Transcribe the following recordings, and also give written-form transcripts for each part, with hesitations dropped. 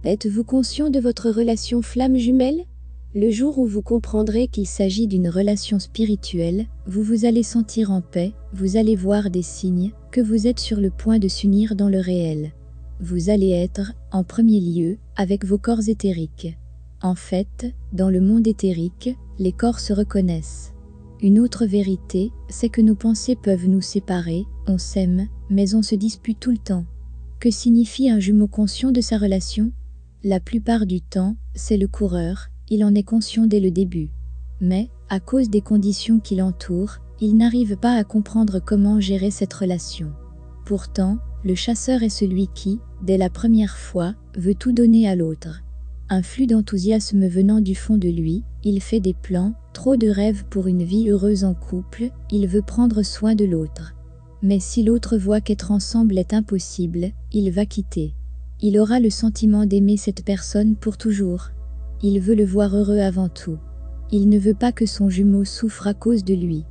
Êtes-vous conscient de votre relation flamme jumelle? Le jour où vous comprendrez qu'il s'agit d'une relation spirituelle, vous allez sentir en paix, vous allez voir des signes que vous êtes sur le point de s'unir dans le réel. Vous allez être, en premier lieu, avec vos corps éthériques. En fait, dans le monde éthérique, les corps se reconnaissent. Une autre vérité, c'est que nos pensées peuvent nous séparer, on s'aime, mais on se dispute tout le temps. Que signifie un jumeau conscient de sa relation? La plupart du temps, c'est le coureur, il en est conscient dès le début. Mais, à cause des conditions qui l'entourent, il n'arrive pas à comprendre comment gérer cette relation. Pourtant, le chasseur est celui qui, dès la première fois, veut tout donner à l'autre. Un flux d'enthousiasme venant du fond de lui, il fait des plans, trop de rêves pour une vie heureuse en couple, il veut prendre soin de l'autre. Mais si l'autre voit qu'être ensemble est impossible, il va quitter. Il aura le sentiment d'aimer cette personne pour toujours. Il veut le voir heureux avant tout. Il ne veut pas que son jumeau souffre à cause de lui.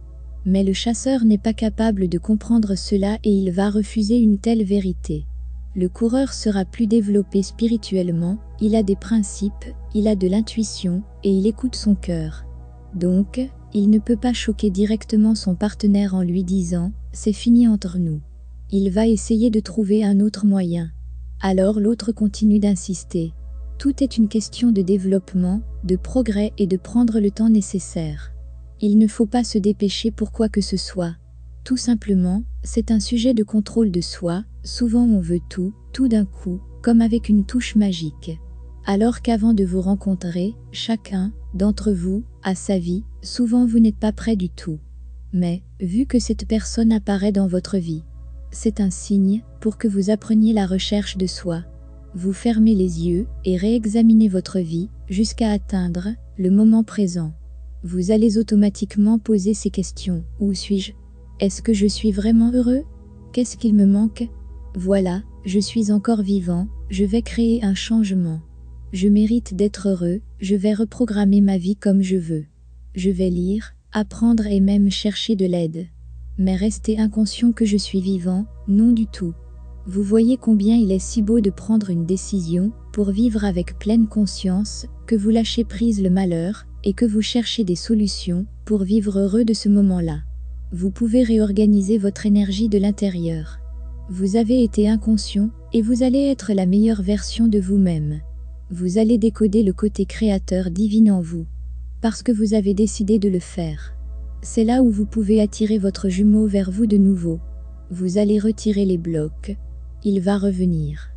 Mais le chasseur n'est pas capable de comprendre cela et il va refuser une telle vérité. Le coureur sera plus développé spirituellement, il a des principes, il a de l'intuition et il écoute son cœur. Donc, il ne peut pas choquer directement son partenaire en lui disant « c'est fini entre nous ». Il va essayer de trouver un autre moyen. Alors l'autre continue d'insister. Tout est une question de développement, de progrès et de prendre le temps nécessaire. Il ne faut pas se dépêcher pour quoi que ce soit. Tout simplement, c'est un sujet de contrôle de soi, souvent on veut tout d'un coup, comme avec une touche magique. Alors qu'avant de vous rencontrer, chacun d'entre vous a sa vie, souvent vous n'êtes pas prêt du tout. Mais, vu que cette personne apparaît dans votre vie, c'est un signe pour que vous appreniez la recherche de soi. Vous fermez les yeux et réexaminez votre vie jusqu'à atteindre le moment présent. Vous allez automatiquement poser ces questions. Où suis-je? Est-ce que je suis vraiment heureux? Qu'est-ce qu'il me manque? Voilà, je suis encore vivant, je vais créer un changement. Je mérite d'être heureux, je vais reprogrammer ma vie comme je veux. Je vais lire, apprendre et même chercher de l'aide. Mais rester inconscient que je suis vivant, non du tout. Vous voyez combien il est si beau de prendre une décision pour vivre avec pleine conscience, que vous lâchez prise le malheur et que vous cherchez des solutions pour vivre heureux de ce moment-là. Vous pouvez réorganiser votre énergie de l'intérieur. Vous avez été inconscient et vous allez être la meilleure version de vous-même. Vous allez décoder le côté créateur divin en vous, parce que vous avez décidé de le faire. C'est là où vous pouvez attirer votre jumeau vers vous de nouveau. Vous allez retirer les blocs. Il va revenir.